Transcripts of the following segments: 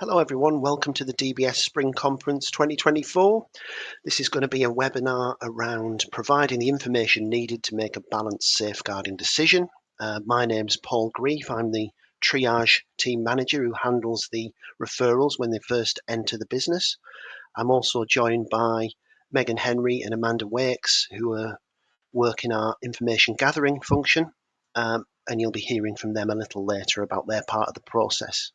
Hello everyone, welcome to the DBS Spring Conference 2024. This is going to be a webinar around providing the information needed to make a balanced safeguarding decision. My name's Paul Grief. I'm the triage team manager who handles the referrals when they first enter the business. I'm also joined by Megan Henry and Amanda Wakes, who work in our information gathering function, and you'll be hearing from them a little later about their part of the process.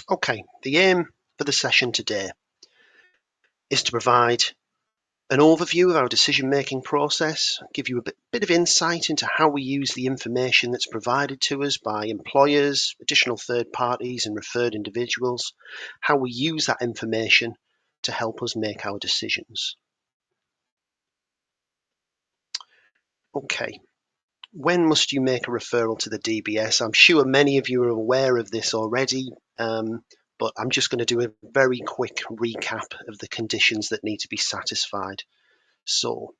Okay, the aim for the session today is to provide an overview of our decision-making process, give you a bit of insight into how we use the information that's provided to us by employers, additional third parties and referred individuals, how we use that information to help us make our decisions. Okay, when must you make a referral to the DBS? I'm sure many of you are aware of this already, but I'm just going to do a very quick recap of the conditions that need to be satisfied. So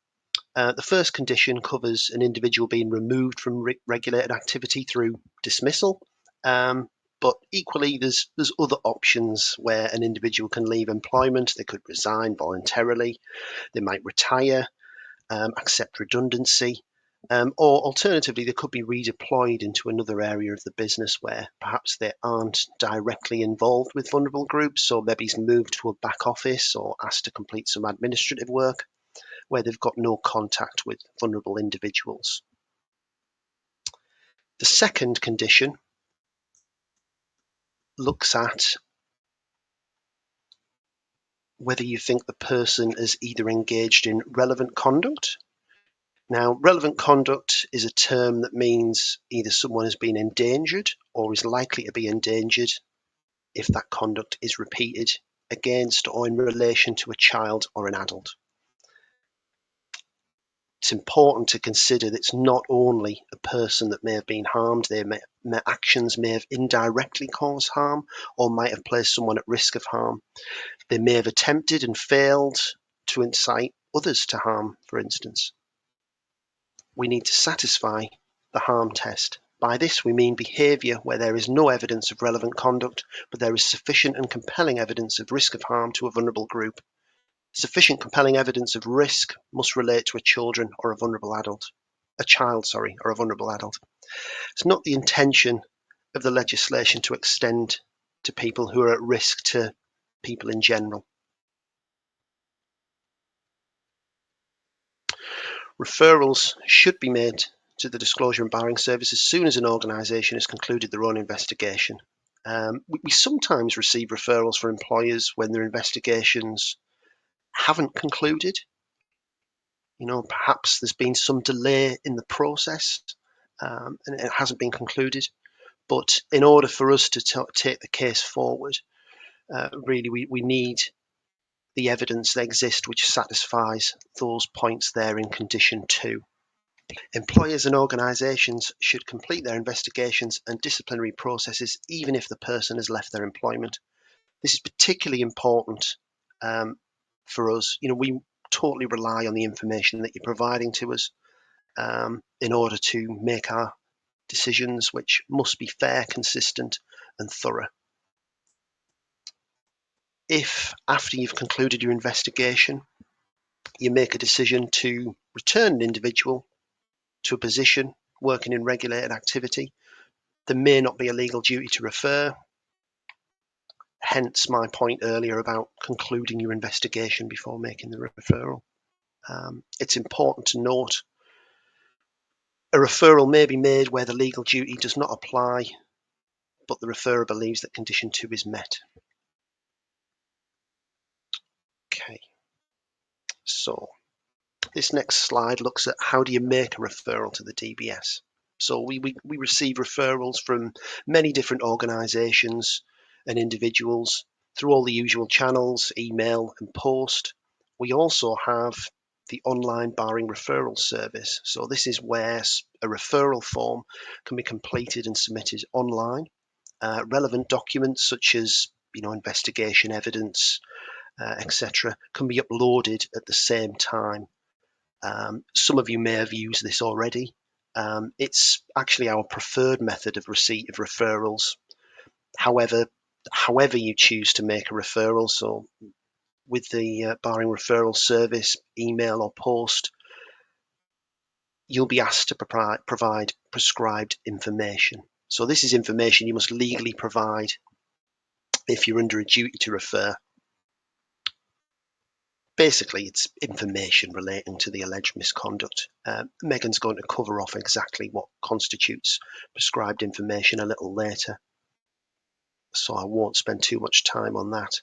the first condition covers an individual being removed from regulated activity through dismissal, but equally there's other options where an individual can leave employment. They could resign voluntarily, they might retire, accept redundancy, or alternatively, they could be redeployed into another area of the business where perhaps they aren't directly involved with vulnerable groups, so maybe moved to a back office or asked to complete some administrative work where they've got no contact with vulnerable individuals. The second condition looks at whether you think the person is either engaged in relevant conduct. Now, relevant conduct is a term that means either someone has been endangered or is likely to be endangered if that conduct is repeated against or in relation to a child or an adult. It's important to consider that it's not only a person that may have been harmed, their actions may have indirectly caused harm or might have placed someone at risk of harm. They may have attempted and failed to incite others to harm, for instance. We need to satisfy the harm test. By this we mean behaviour where there is no evidence of relevant conduct, but there is sufficient and compelling evidence of risk of harm to a vulnerable group. Sufficient compelling evidence of risk must relate to a child or a vulnerable adult. It's not the intention of the legislation to extend to people who are at risk to people in general. Referrals should be made to the Disclosure and Barring Service as soon as an organisation has concluded their own investigation. We sometimes receive referrals for employers when their investigations haven't concluded. Perhaps there's been some delay in the process and it hasn't been concluded. But in order for us to take the case forward, really we need the evidence that exists which satisfies those points there in condition 2. Employers and organisations should complete their investigations and disciplinary processes even if the person has left their employment. This is particularly important for us. We totally rely on the information that you're providing to us in order to make our decisions, which must be fair, consistent and thorough. If after you've concluded your investigation, you make a decision to return an individual to a position working in regulated activity, there may not be a legal duty to refer, hence my point earlier about concluding your investigation before making the referral. It's important to note a referral may be made where the legal duty does not apply, but the referrer believes that condition 2 is met. Okay, so this next slide looks at how do you make a referral to the DBS. So we receive referrals from many different organisations and individuals through all the usual channels, email and post. We also have the online barring referral service. So this is where a referral form can be completed and submitted online. Relevant documents such as investigation evidence, etc., can be uploaded at the same time. Some of you may have used this already. It's actually our preferred method of receipt of referrals. However you choose to make a referral, so with the barring referral service, email or post, you'll be asked to provide prescribed information. So this is information you must legally provide if you're under a duty to refer. Basically, it's information relating to the alleged misconduct. Megan's going to cover off exactly what constitutes prescribed information a little later, so I won't spend too much time on that.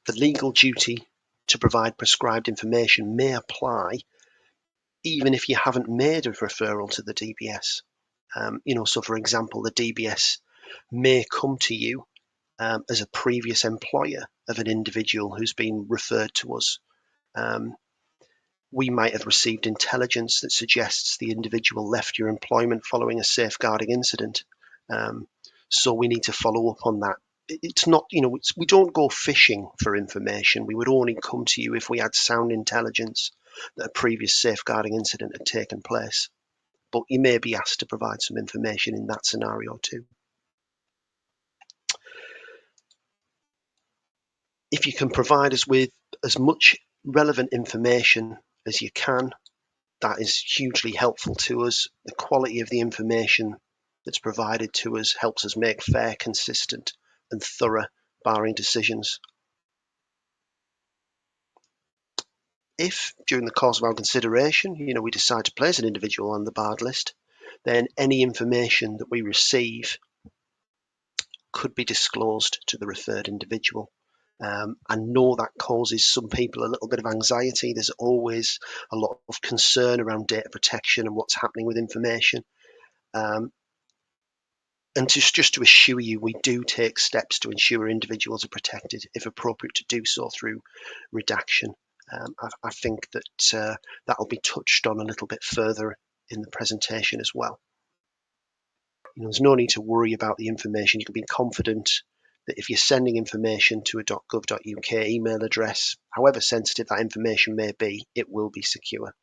The legal duty to provide prescribed information may apply even if you haven't made a referral to the DBS. So for example, the DBS may come to you as a previous employer of an individual who's been referred to us. We might have received intelligence that suggests the individual left your employment following a safeguarding incident. So we need to follow up on that. It's not, we don't go fishing for information. We would only come to you if we had sound intelligence that a previous safeguarding incident had taken place. But you may be asked to provide some information in that scenario too. If you can provide us with as much relevant information as you can, that is hugely helpful to us. The quality of the information that's provided to us helps us make fair, consistent, and thorough barring decisions. If, during the course of our consideration, we decide to place an individual on the barred list, then any information that we receive could be disclosed to the referred individual. I know that causes some people a little bit of anxiety. There's always a lot of concern around data protection and what's happening with information. And just to assure you, we do take steps to ensure individuals are protected, if appropriate to do so through redaction. I think that that'll be touched on a little bit further in the presentation as well. There's no need to worry about the information. You can be confident that if you're sending information to a .gov.uk email address, however sensitive that information may be, it will be secure.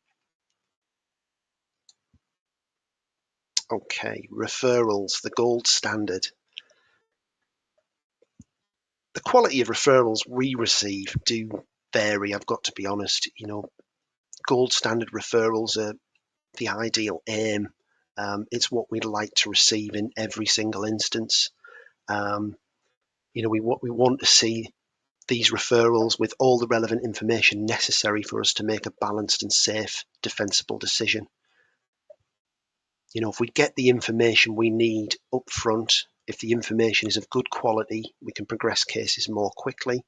Okay, referrals, the gold standard. The quality of referrals we receive do vary, I've got to be honest. Gold standard referrals are the ideal aim. It's what we'd like to receive in every single instance. We want to see these referrals with all the relevant information necessary for us to make a balanced and safe, defensible decision. If we get the information we need up front, if the information is of good quality, we can progress cases more quickly.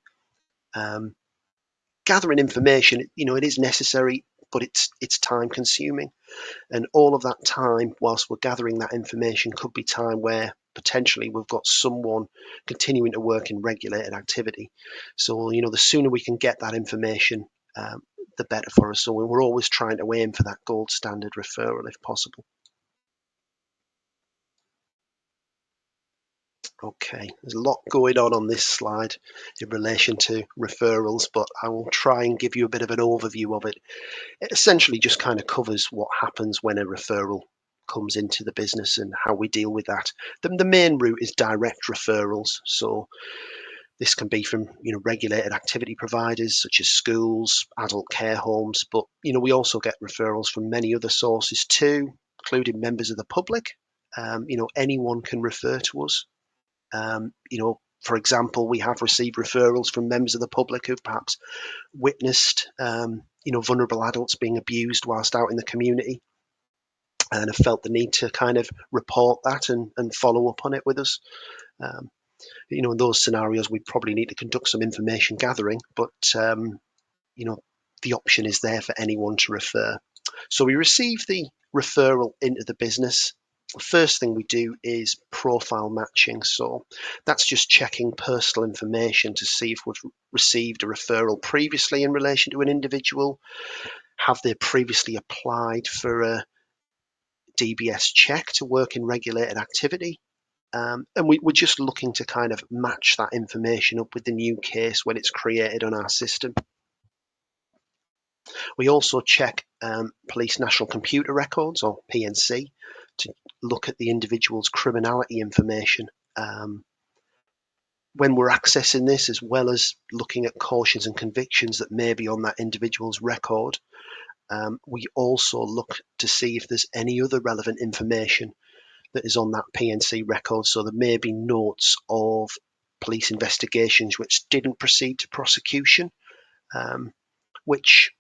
Gathering information, it is necessary, but it's time consuming. And all of that time, whilst we're gathering that information, could be time where potentially we've got someone continuing to work in regulated activity. So, the sooner we can get that information, the better for us. So we're always trying to aim for that gold standard referral if possible. Okay, there's a lot going on this slide in relation to referrals, but I will try and give you a bit of an overview of it. It essentially just kind of covers what happens when a referral comes into the business and how we deal with that. The main route is direct referrals. So this can be from regulated activity providers such as schools, adult care homes, but we also get referrals from many other sources too, including members of the public. Anyone can refer to us. For example, we have received referrals from members of the public who've perhaps witnessed, vulnerable adults being abused whilst out in the community and have felt the need to kind of report that and follow up on it with us. In those scenarios, we probably need to conduct some information gathering, but, the option is there for anyone to refer. So we receive the referral into the business. First thing we do is profile matching. So that's just checking personal information to see if we've received a referral previously in relation to an individual. Have they previously applied for a DBS check to work in regulated activity? And we're just looking to kind of match that information up with the new case when it's created on our system. We also check Police National Computer Records, or PNC, to look at the individual's criminality information. When we're accessing this, as well as looking at cautions and convictions that may be on that individual's record, we also look to see if there's any other relevant information that is on that PNC record. So there may be notes of police investigations which didn't proceed to prosecution, which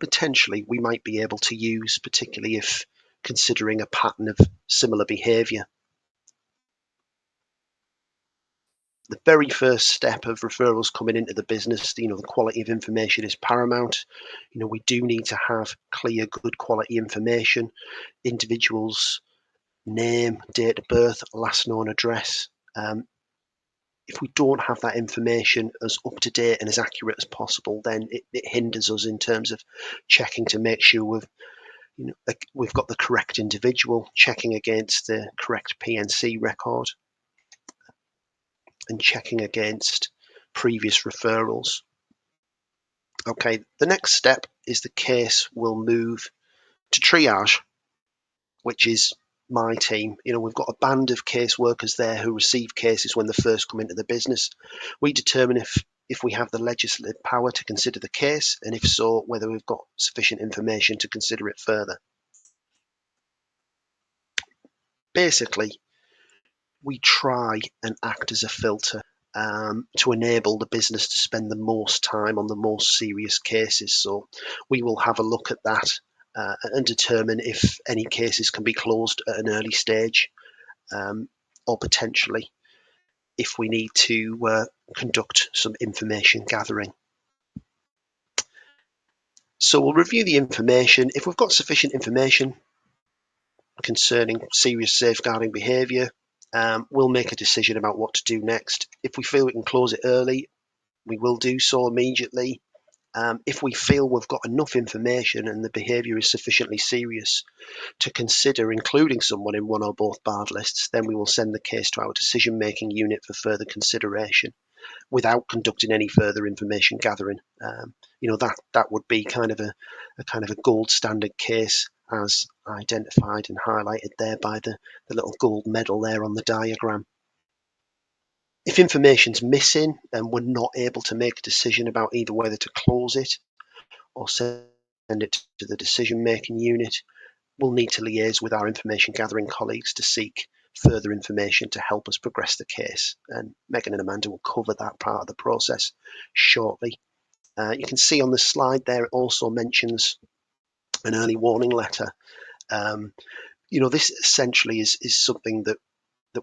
potentially we might be able to use, particularly if considering a pattern of similar behaviour. The very first step of referrals coming into the business, the quality of information is paramount. We do need to have clear, good quality information, individuals' name, date of birth, last known address. If we don't have that information as up to date and as accurate as possible, then it hinders us in terms of checking to make sure we've got the correct individual, checking against the correct PNC record, and checking against previous referrals. Okay, the next step is the case will move to triage, which is my team. We've got a band of caseworkers there who receive cases when they first come into the business. We determine if we have the legislative power to consider the case, and if so, whether we've got sufficient information to consider it further. Basically, we try and act as a filter to enable the business to spend the most time on the most serious cases. So we will have a look at that and determine if any cases can be closed at an early stage, or potentially if we need to conduct some information gathering. So we'll review the information. If we've got sufficient information concerning serious safeguarding behaviour, we'll make a decision about what to do next. If we feel we can close it early, we will do so immediately. If we feel we've got enough information and the behaviour is sufficiently serious to consider including someone in one or both barred lists, then we will send the case to our decision-making unit for further consideration without conducting any further information gathering. That would be kind of a gold standard case, as identified and highlighted there by the little gold medal there on the diagram. If information's missing and we're not able to make a decision about either whether to close it or send it to the decision-making unit, we'll need to liaise with our information gathering colleagues to seek further information to help us progress the case. And Megan and Amanda will cover that part of the process shortly. You can see on the slide there, it also mentions an early warning letter. This essentially is something that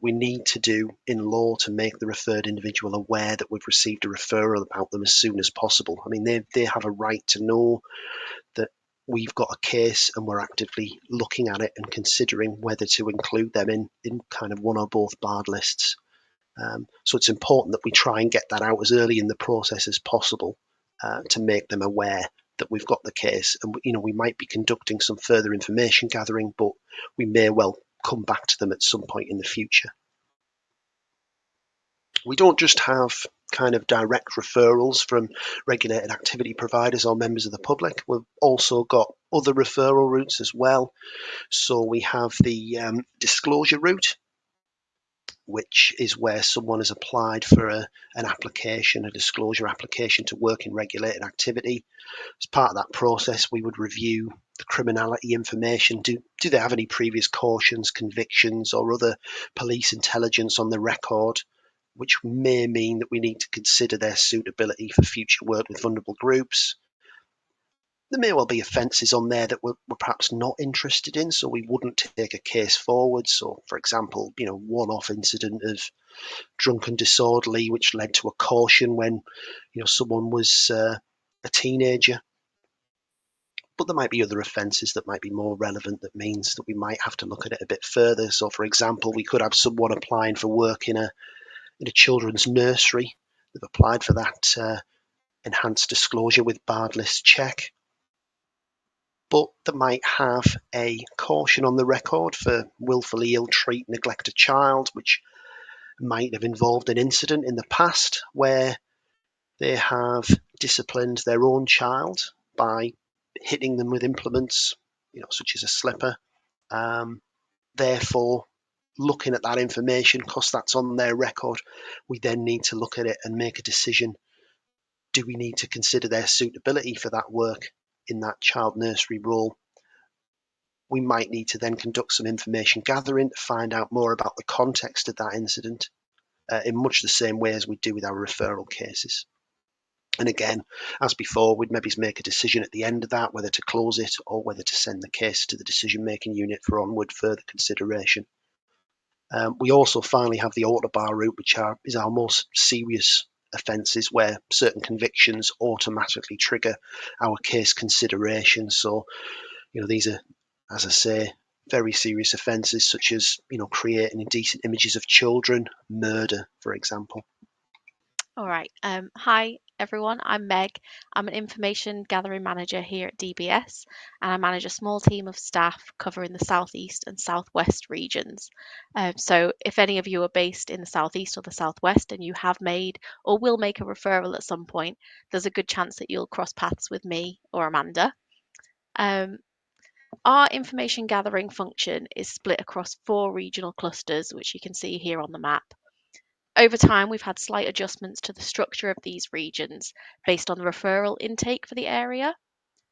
we need to do in law to make the referred individual aware that we've received a referral about them as soon as possible. I mean, they have a right to know that we've got a case and we're actively looking at it and considering whether to include them in kind of one or both barred lists. So it's important that we try and get that out as early in the process as possible to make them aware that we've got the case. And we might be conducting some further information gathering, but we may well come back to them at some point in the future. We don't just have kind of direct referrals from regulated activity providers or members of the public. We've also got other referral routes as well. So we have the disclosure route, which is where someone has applied for an application, a disclosure application to work in regulated activity. As part of that process, we would review the criminality information. Do they have any previous cautions, convictions, or other police intelligence on the record, which may mean that we need to consider their suitability for future work with vulnerable groups. There may well be offences on there that we're perhaps not interested in, so we wouldn't take a case forward. So, for example, one-off incident of drunken disorderly, which led to a caution when, someone was a teenager. But there might be other offences that might be more relevant that means that we might have to look at it a bit further. So, for example, we could have someone applying for work in a children's nursery. They've applied for that enhanced disclosure with barred list check, but they might have a caution on the record for willfully ill-treat, neglect a child, which might have involved an incident in the past where they have disciplined their own child by hitting them with implements, such as a slipper, Therefore, looking at that information, because that's on their record, we then need to look at it and make a decision. Do we need to consider their suitability for that work in that child nursery role? We might need to then conduct some information gathering to find out more about the context of that incident, in much the same way as we do with our referral cases. And again, as before, we'd maybe make a decision at the end of that, whether to close it or whether to send the case to the decision-making unit for onward further consideration. We also finally have the autobar route, which is our most serious offences, where certain convictions automatically trigger our case consideration. So, these are, as I say, very serious offences such as, creating indecent images of children, murder, for example. All right. Hi, everyone. I'm Meg. I'm an information gathering manager here at DBS, and I manage a small team of staff covering the Southeast and Southwest regions. So, if any of you are based in the Southeast or the Southwest and you have made or will make a referral at some point, there's a good chance that you'll cross paths with me or Amanda. Our information gathering function is split across 4 regional clusters, which you can see here on the map. Over time, we've had slight adjustments to the structure of these regions based on the referral intake for the area.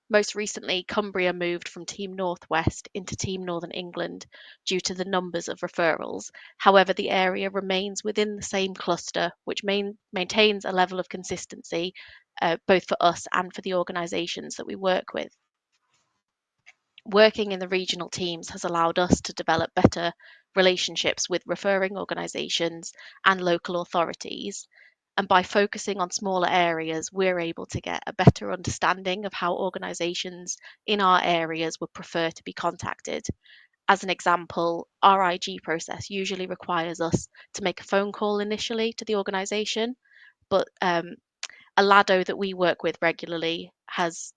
Most recently, Cumbria moved from Team Northwest into Team Northern England due to the numbers of referrals. However, the area remains within the same cluster, which maintains a level of consistency both for us and for the organisations that we work with. Working in the regional teams has allowed us to develop better relationships with referring organisations and local authorities. And by focusing on smaller areas, we're able to get a better understanding of how organisations in our areas would prefer to be contacted. As an example, our IG process usually requires us to make a phone call initially to the organisation, but a LADO that we work with regularly has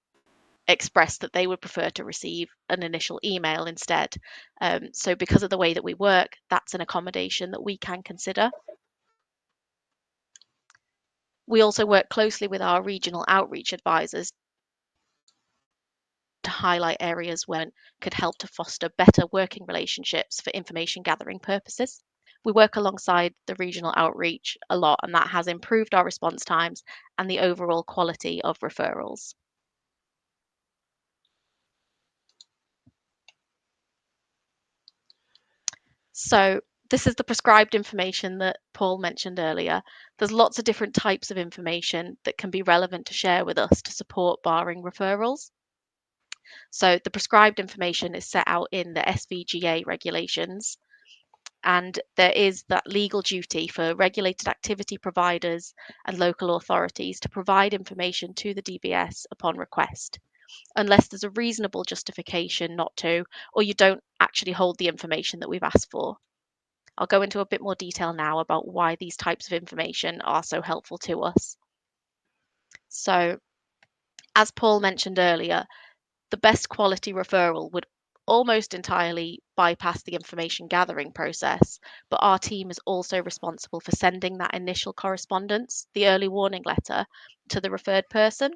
expressed that they would prefer to receive an initial email instead. So because of the way that we work, that's an accommodation that we can consider. We also work closely with our regional outreach advisors to highlight areas where could help to foster better working relationships for information gathering purposes. We work alongside the regional outreach a lot, and that has improved our response times and the overall quality of referrals. So this is the prescribed information that Paul mentioned earlier. There's lots of different types of information that can be relevant to share with us to support barring referrals. So the prescribed information is set out in the SVGA regulations, and there is that legal duty for regulated activity providers and local authorities to provide information to the DBS upon request, unless there's a reasonable justification not to, or you don't actually hold the information that we've asked for. I'll go into a bit more detail now about why these types of information are so helpful to us. So, as Paul mentioned earlier, the best quality referral would almost entirely bypass the information gathering process, but our team is also responsible for sending that initial correspondence, the early warning letter, to the referred person.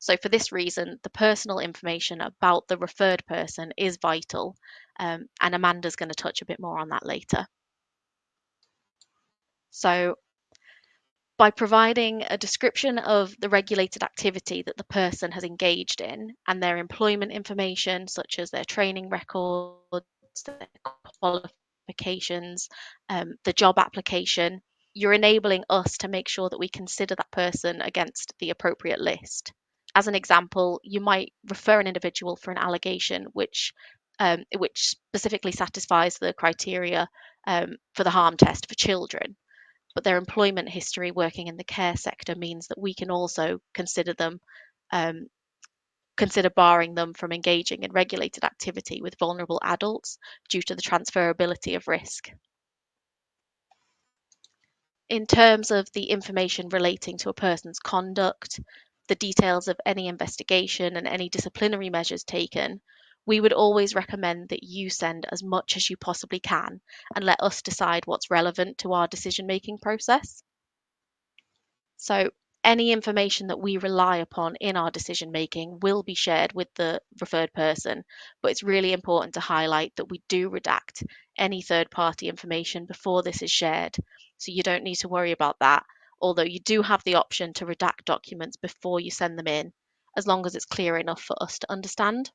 So for this reason, the personal information about the referred person is vital, and Amanda's going to touch a bit more on that later. So by providing a description of the regulated activity that the person has engaged in and their employment information, such as their training records, their qualifications, the job application, you're enabling us to make sure that we consider that person against the appropriate list. As an example, you might refer an individual for an allegation which specifically satisfies the criteria for the harm test for children, but their employment history working in the care sector means that we can also consider barring them from engaging in regulated activity with vulnerable adults due to the transferability of risk. In terms of the information relating to a person's conduct, the details of any investigation and any disciplinary measures taken, we would always recommend that you send as much as you possibly can and let us decide what's relevant to our decision-making process. So any information that we rely upon in our decision making will be shared with the referred person, but it's really important to highlight that we do redact any third party information before this is shared. So you don't need to worry about that, although you do have the option to redact documents before you send them in, as long as it's clear enough for us to understand.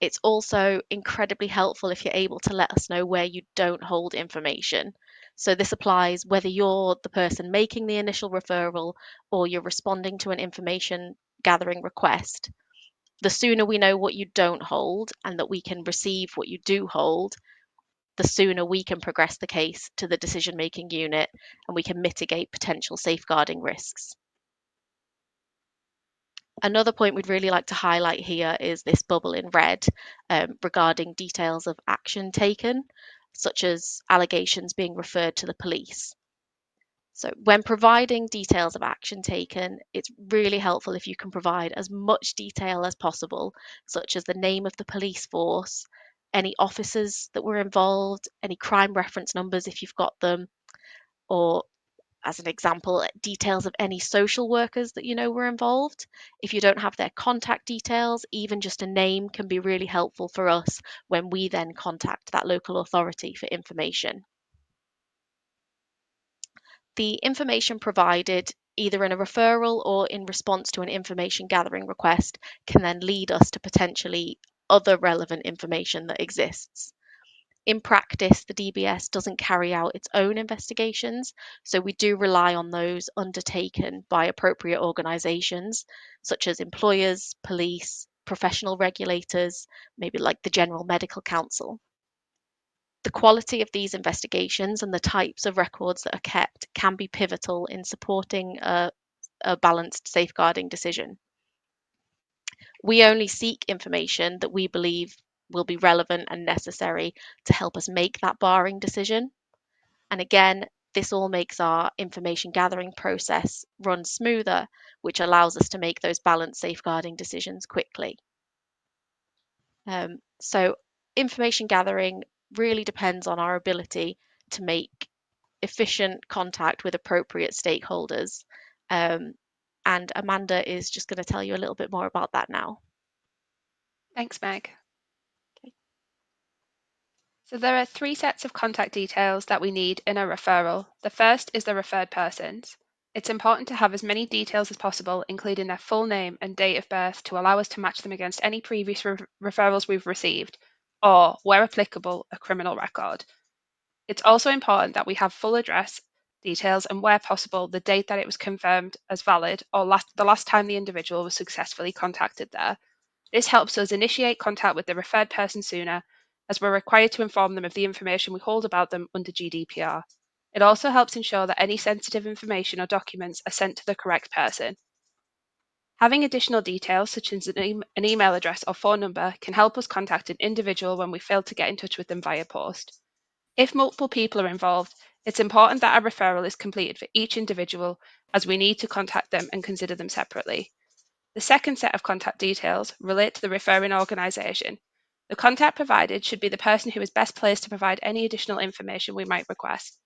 It's also incredibly helpful if you're able to let us know where you don't hold information. So this applies whether you're the person making the initial referral or you're responding to an information gathering request. The sooner we know what you don't hold and that we can receive what you do hold, the sooner we can progress the case to the decision making unit and we can mitigate potential safeguarding risks. Another point we'd really like to highlight here is this bubble in red regarding details of action taken, such as allegations being referred to the police. So when providing details of action taken, it's really helpful if you can provide as much detail as possible, such as the name of the police force, any officers that were involved, any crime reference numbers if you've got them, or as an example, details of any social workers that you know were involved. If you don't have their contact details, even just a name can be really helpful for us when we then contact that local authority for information. The information provided, either in a referral or in response to an information gathering request, can then lead us to potentially other relevant information that exists. In practice, the DBS doesn't carry out its own investigations, so we do rely on those undertaken by appropriate organisations, such as employers, police, professional regulators, maybe like the General Medical Council. The quality of these investigations and the types of records that are kept can be pivotal in supporting a balanced safeguarding decision. We only seek information that we believe will be relevant and necessary to help us make that barring decision. And again, this all makes our information gathering process run smoother, which allows us to make those balanced safeguarding decisions quickly. So information gathering really depends on our ability to make efficient contact with appropriate stakeholders. And Amanda is just going to tell you a little bit more about that now. Thanks, Meg. Okay. So there are 3 sets of contact details that we need in a referral. The first is the referred person's. It's important to have as many details as possible, including their full name and date of birth, to allow us to match them against any previous referrals we've received, or, where applicable, a criminal record. It's also important that we have full address details and, where possible, the date that it was confirmed as valid or the last time the individual was successfully contacted there. This helps us initiate contact with the referred person sooner, as we're required to inform them of the information we hold about them under GDPR. It also helps ensure that any sensitive information or documents are sent to the correct person. Having additional details, such as an email address or phone number, can help us contact an individual when we fail to get in touch with them via post. If multiple people are involved, it's important that a referral is completed for each individual, as we need to contact them and consider them separately. The second set of contact details relate to the referring organisation. The contact provided should be the person who is best placed to provide any additional information we might request.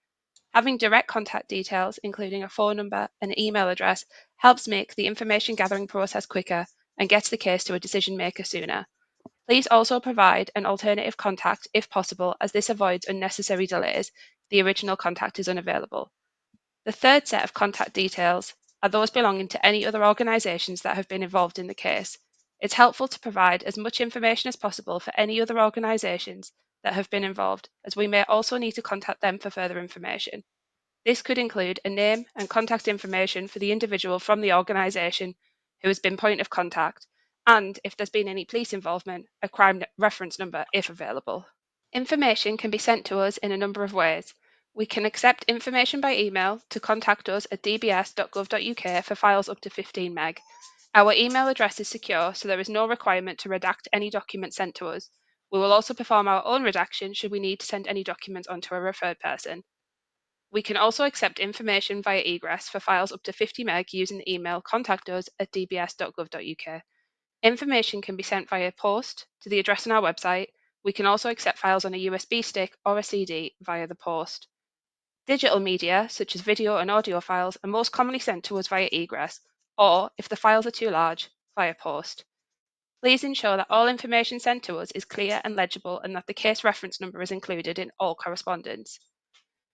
Having direct contact details, including a phone number and email address, helps make the information gathering process quicker and gets the case to a decision maker sooner. Please also provide an alternative contact if possible, as this avoids unnecessary delays if the original contact is unavailable. The third set of contact details are those belonging to any other organisations that have been involved in the case. It's helpful to provide as much information as possible for any other organisations that have been involved, as we may also need to contact them for further information. This could include a name and contact information for the individual from the organisation who has been point of contact, and, if there's been any police involvement, a crime reference number if available. Information can be sent to us in a number of ways. We can accept information by email to contact us at dbs.gov.uk for files up to 15 meg. Our email address is secure, so there is no requirement to redact any document sent to us. We will also perform our own redaction should we need to send any documents onto a referred person. We can also accept information via egress for files up to 50 meg using the email contact us at dbs.gov.uk. Information can be sent via post to the address on our website. We can also accept files on a USB stick or a CD via the post. Digital media, such as video and audio files, are most commonly sent to us via egress, or, if the files are too large, via post. Please ensure that all information sent to us is clear and legible and that the case reference number is included in all correspondence.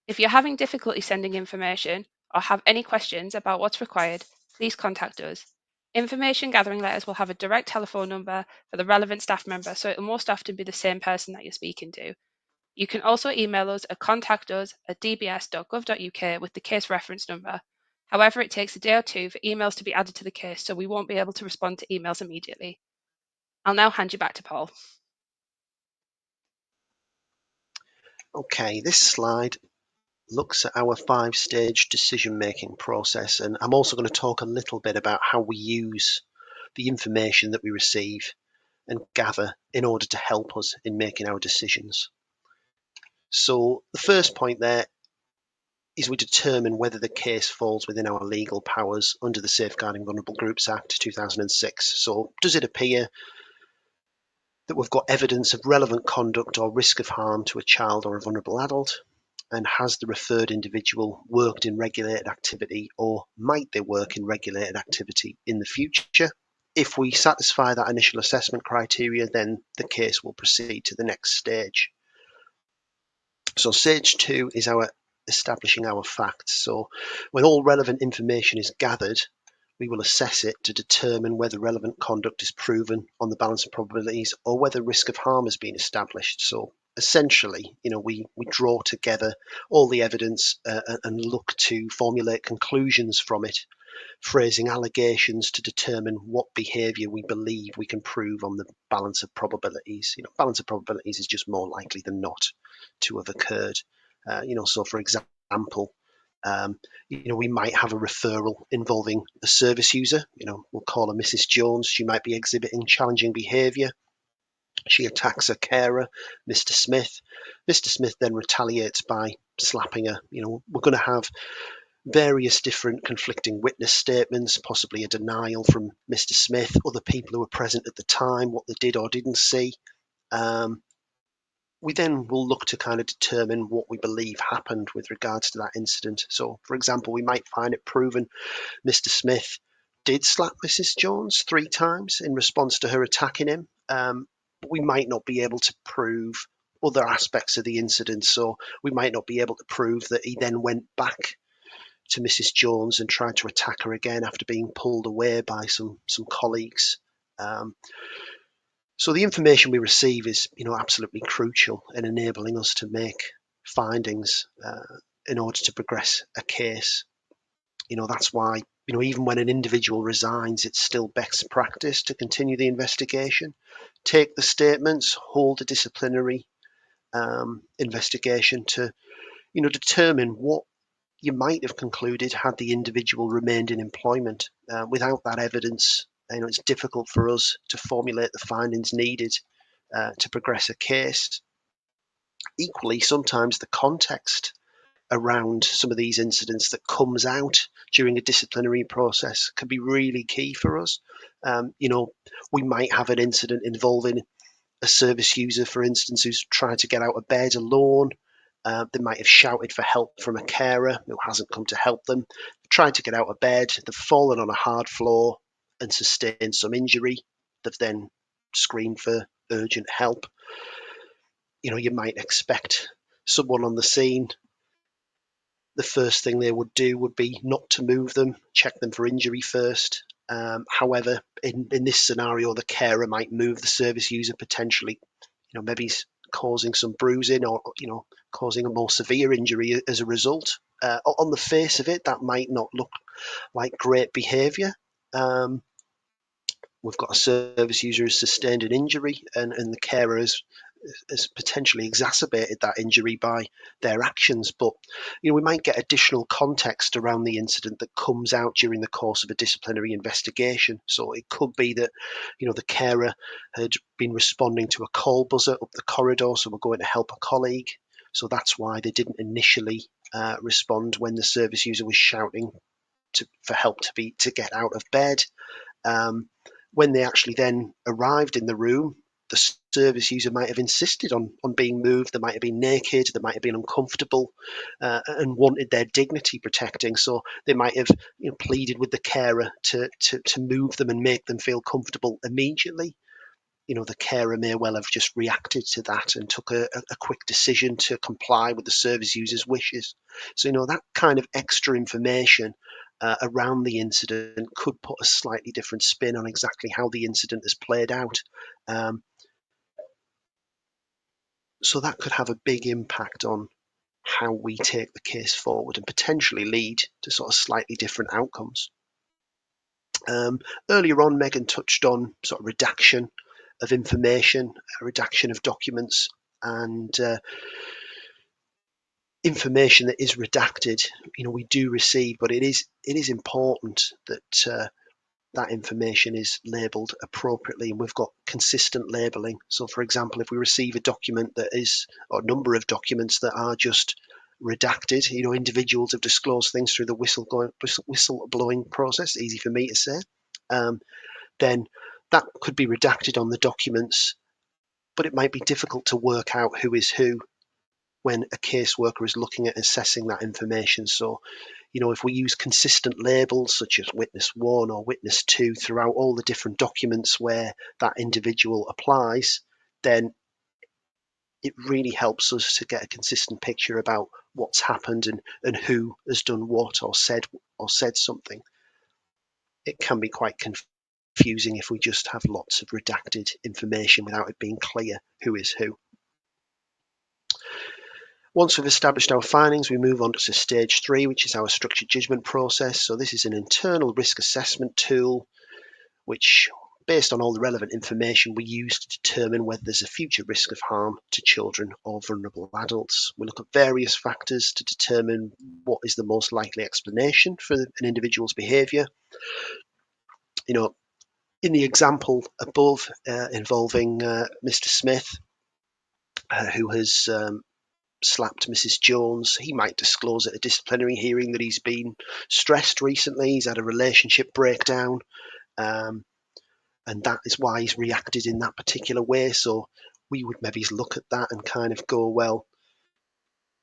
If you're having difficulty sending information or have any questions about what's required, please contact us. Information gathering letters will have a direct telephone number for the relevant staff member, so it will most often be the same person that you're speaking to. You can also email us at contactus@dbs.gov.uk with the case reference number. However, it takes a day or two for emails to be added to the case, so we won't be able to respond to emails immediately. I'll now hand you back to Paul. Okay, this slide looks at our 5-stage decision-making process, and I'm also going to talk a little bit about how we use the information that we receive and gather in order to help us in making our decisions. So the first point there is we determine whether the case falls within our legal powers under the Safeguarding Vulnerable Groups Act 2006. So does it appear that we've got evidence of relevant conduct or risk of harm to a child or a vulnerable adult? And has the referred individual worked in regulated activity, or might they work in regulated activity in the future? If we satisfy that initial assessment criteria, then the case will proceed to the next stage. So stage 2 is our establishing our facts. So when all relevant information is gathered, we will assess it to determine whether relevant conduct is proven on the balance of probabilities or whether risk of harm has been established. So essentially, we draw together all the evidence and look to formulate conclusions from it, phrasing allegations to determine what behaviour we believe we can prove on the balance of probabilities. Balance of probabilities is just more likely than not to have occurred. So for example, we might have a referral involving a service user. We'll call her Mrs. Jones. She might be exhibiting challenging behaviour. She attacks her carer, Mr. Smith. Mr. Smith then retaliates by slapping her. We're going to have various different conflicting witness statements, possibly a denial from Mr. Smith, other people who were present at the time, what they did or didn't see. We then will look to kind of determine what we believe happened with regards to that incident. So, for example, we might find it proven Mr. Smith did slap Mrs. Jones 3 times in response to her attacking him. But we might not be able to prove other aspects of the incident. So we might not be able to prove that he then went back to Mrs. Jones and tried to attack her again after being pulled away by some colleagues. So the information we receive is, absolutely crucial in enabling us to make findings in order to progress a case. That's why, even when an individual resigns, it's still best practice to continue the investigation, take the statements, hold a disciplinary investigation to, determine what you might have concluded had the individual remained in employment. Without that evidence, it's difficult for us to formulate the findings needed to progress a case. Equally, sometimes the context around some of these incidents that comes out during a disciplinary process can be really key for us. We might have an incident involving a service user, for instance, who's trying to get out of bed alone. They might have shouted for help from a carer who hasn't come to help them. Tried to get out of bed, they've fallen on a hard floor and sustained some injury. They've then screamed for urgent help. You might expect someone on the scene, the first thing they would do would be not to move them, check them for injury first. However, in this scenario, the carer might move the service user, potentially, maybe causing some bruising or, causing a more severe injury as a result. On the face of it, that might not look like great behaviour. We've got a service user who's sustained an injury, and the carer has potentially exacerbated that injury by their actions. But we might get additional context around the incident that comes out during the course of a disciplinary investigation. So it could be that the carer had been responding to a call buzzer up the corridor, so we're going to help a colleague. So that's why they didn't initially respond when the service user was shouting for help to get out of bed. When they actually then arrived in the room, the service user might have insisted on being moved. They might have been naked, they might have been uncomfortable, and wanted their dignity protecting. So they might have pleaded with the carer to move them and make them feel comfortable immediately. The carer may well have just reacted to that and took a quick decision to comply with the service user's wishes. So, that kind of extra information around the incident could put a slightly different spin on exactly how the incident has played out. So that could have a big impact on how we take the case forward and potentially lead to sort of slightly different outcomes. Earlier on, Megan touched on sort of redaction of information, redaction of documents, and information that is redacted, we do receive, but it is important that that information is labelled appropriately, and we've got consistent labelling. So, for example, if we receive a document that is, or a number of documents that are just redacted, individuals have disclosed things through the whistleblowing process, easy for me to say, then that could be redacted on the documents, but it might be difficult to work out who is who when a caseworker is looking at assessing that information. So, if we use consistent labels such as witness 1 or witness 2 throughout all the different documents where that individual applies, then it really helps us to get a consistent picture about what's happened and who has done what or said something. It can be quite confusing if we just have lots of redacted information without it being clear who is who. Once we've established our findings, we move on to stage 3, which is our structured judgment process. So this is an internal risk assessment tool, which, based on all the relevant information, we use to determine whether there's a future risk of harm to children or vulnerable adults. We look at various factors to determine what is the most likely explanation for an individual's behaviour. In the example above involving Mr. Smith, who has slapped Mrs. Jones, he might disclose at a disciplinary hearing that he's been stressed recently, he's had a relationship breakdown, and that is why he's reacted in that particular way. So we would maybe look at that and kind of go, well,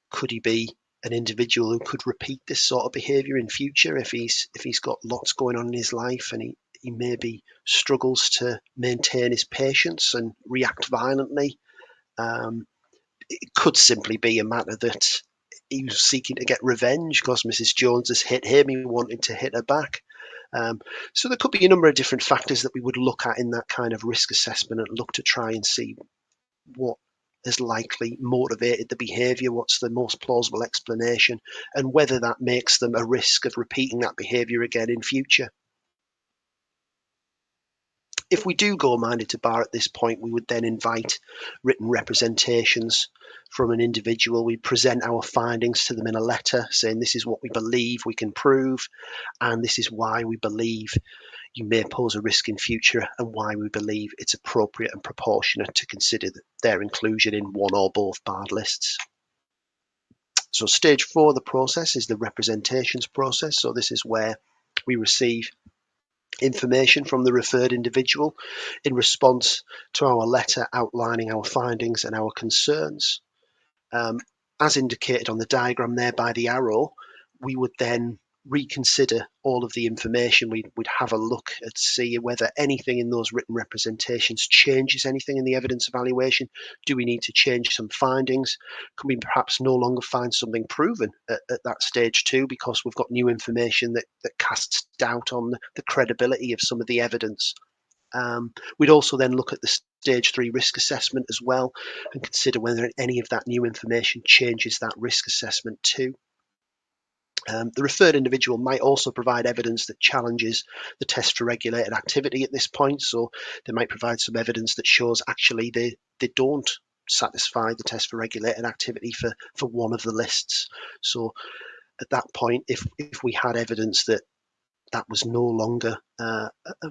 could he be an individual who could repeat this sort of behaviour in future if he's got lots going on in his life and he maybe struggles to maintain his patience and react violently. It could simply be a matter that he was seeking to get revenge because Mrs. Jones has hit him, he wanted to hit her back. So there could be a number of different factors that we would look at in that kind of risk assessment and look to try and see what has likely motivated the behaviour, what's the most plausible explanation, and whether that makes them a risk of repeating that behaviour again in future. If we do go minded to bar at this point, we would then invite written representations from an individual. We present our findings to them in a letter saying this is what we believe we can prove, and this is why we believe you may pose a risk in future, and why we believe it's appropriate and proportionate to consider their inclusion in one or both barred lists. So stage 4 of the process is the representations process. So this is where we receive information from the referred individual in response to our letter outlining our findings and our concerns. As indicated on the diagram there by the arrow, we would then reconsider all of the information. We'd have a look at see whether anything in those written representations changes anything in the evidence evaluation. Do we need to change some findings? Can we perhaps no longer find something proven at that stage 2 because we've got new information that casts doubt on the credibility of some of the evidence? We'd also then look at the stage 3 risk assessment as well and consider whether any of that new information changes that risk assessment too. The referred individual might also provide evidence that challenges the test for regulated activity at this point. So they might provide some evidence that shows actually they don't satisfy the test for regulated activity for one of the lists. So at that point, if we had evidence that was no longer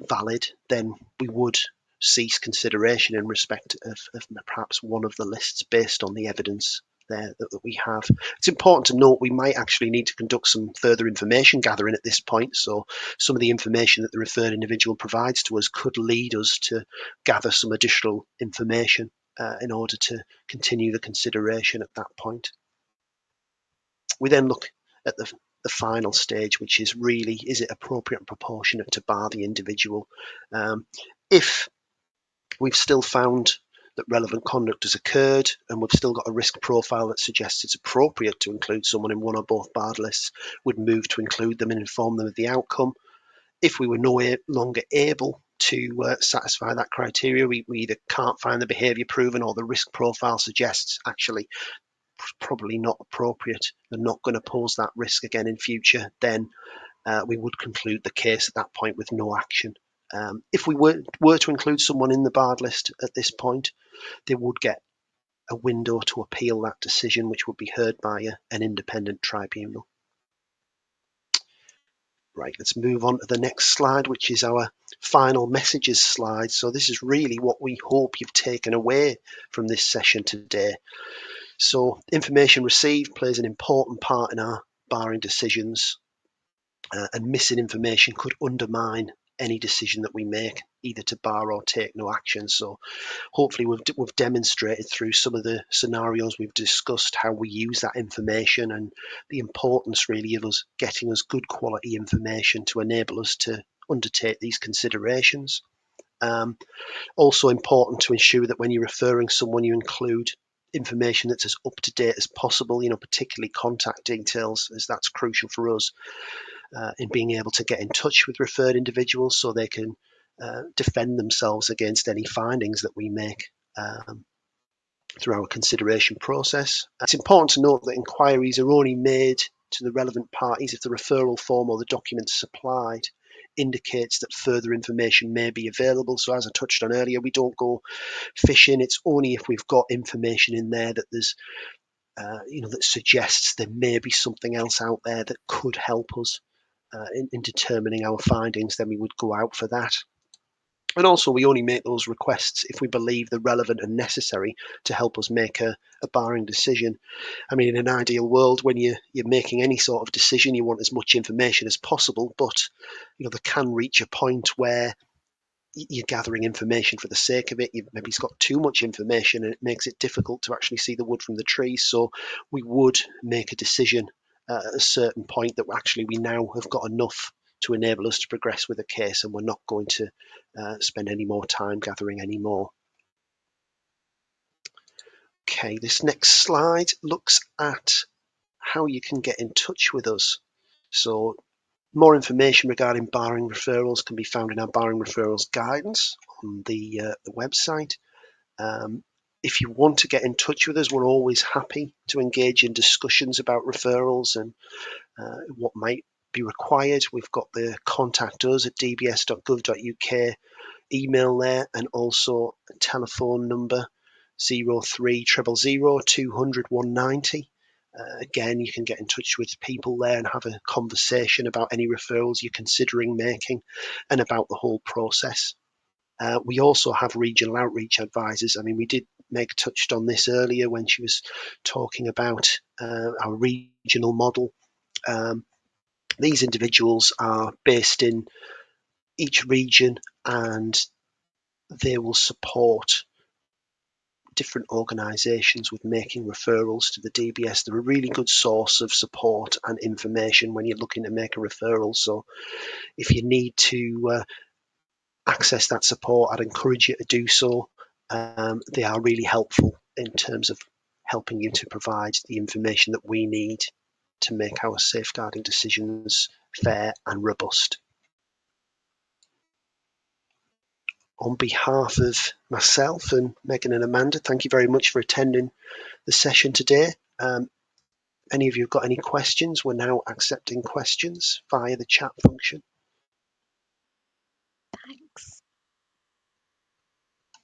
valid, then we would cease consideration in respect of perhaps one of the lists based on the evidence there that we have. It's important to note we might actually need to conduct some further information gathering at this point. So some of the information that the referred individual provides to us could lead us to gather some additional information in order to continue the consideration at that point. We then look at the final stage, which is really, is it appropriate and proportionate to bar the individual? If we've still found that relevant conduct has occurred and we've still got a risk profile that suggests it's appropriate to include someone in one or both barred lists, we'd move to include them and inform them of the outcome. If we were no longer able to satisfy that criteria, we either can't find the behaviour proven or the risk profile suggests actually probably not appropriate, they're not going to pose that risk again in future, then we would conclude the case at that point with no action. If we were to include someone in the barred list at this point, they would get a window to appeal that decision, which would be heard by an independent tribunal. Right, let's move on to the next slide, which is our final messages slide. So this is really what we hope you've taken away from this session today. So information received plays an important part in our barring decisions, and missing information could undermine any decision that we make, either to bar or take no action. So hopefully we've demonstrated through some of the scenarios we've discussed how we use that information and the importance really of us getting us good quality information to enable us to undertake these considerations. Also important to ensure that when you're referring someone, you include information that's as up to date as possible, particularly contact details, as that's crucial for us in being able to get in touch with referred individuals so they can defend themselves against any findings that we make through our consideration process. It's important to note that inquiries are only made to the relevant parties if the referral form or the documents supplied indicates that further information may be available. So as I touched on earlier, we don't go fishing. It's only if we've got information in there that there's that suggests there may be something else out there that could help us in determining our findings, then we would go out for that. And also we only make those requests if we believe they're relevant and necessary to help us make a barring decision. I mean, in an ideal world, when you're making any sort of decision, you want as much information as possible, but there can reach a point where you're gathering information for the sake of it. Maybe it's got too much information and it makes it difficult to actually see the wood from the trees. So we would make a decision at a certain point that actually we now have got enough to enable us to progress with a case, and we're not going to spend any more time gathering any more. Okay, this next slide looks at how you can get in touch with us. So more information regarding barring referrals can be found in our barring referrals guidance on the website. If you want to get in touch with us, we're always happy to engage in discussions about referrals and what might be required. We've got the contact us at dbs.gov.uk email there, and also a telephone number 03000 200 190. Again, you can get in touch with people there and have a conversation about any referrals you're considering making and about the whole process. We also have regional outreach advisors. I mean, we did Meg touched on this earlier when she was talking about our regional model. These individuals are based in each region and they will support different organisations with making referrals to the DBS. They're a really good source of support and information when you're looking to make a referral. So if you need to access that support, I'd encourage you to do so. They are really helpful in terms of helping you to provide the information that we need to make our safeguarding decisions fair and robust. On behalf of myself and Megan and Amanda, thank you very much for attending the session today. Any of you have got any questions? We're now accepting questions via the chat function. Thanks.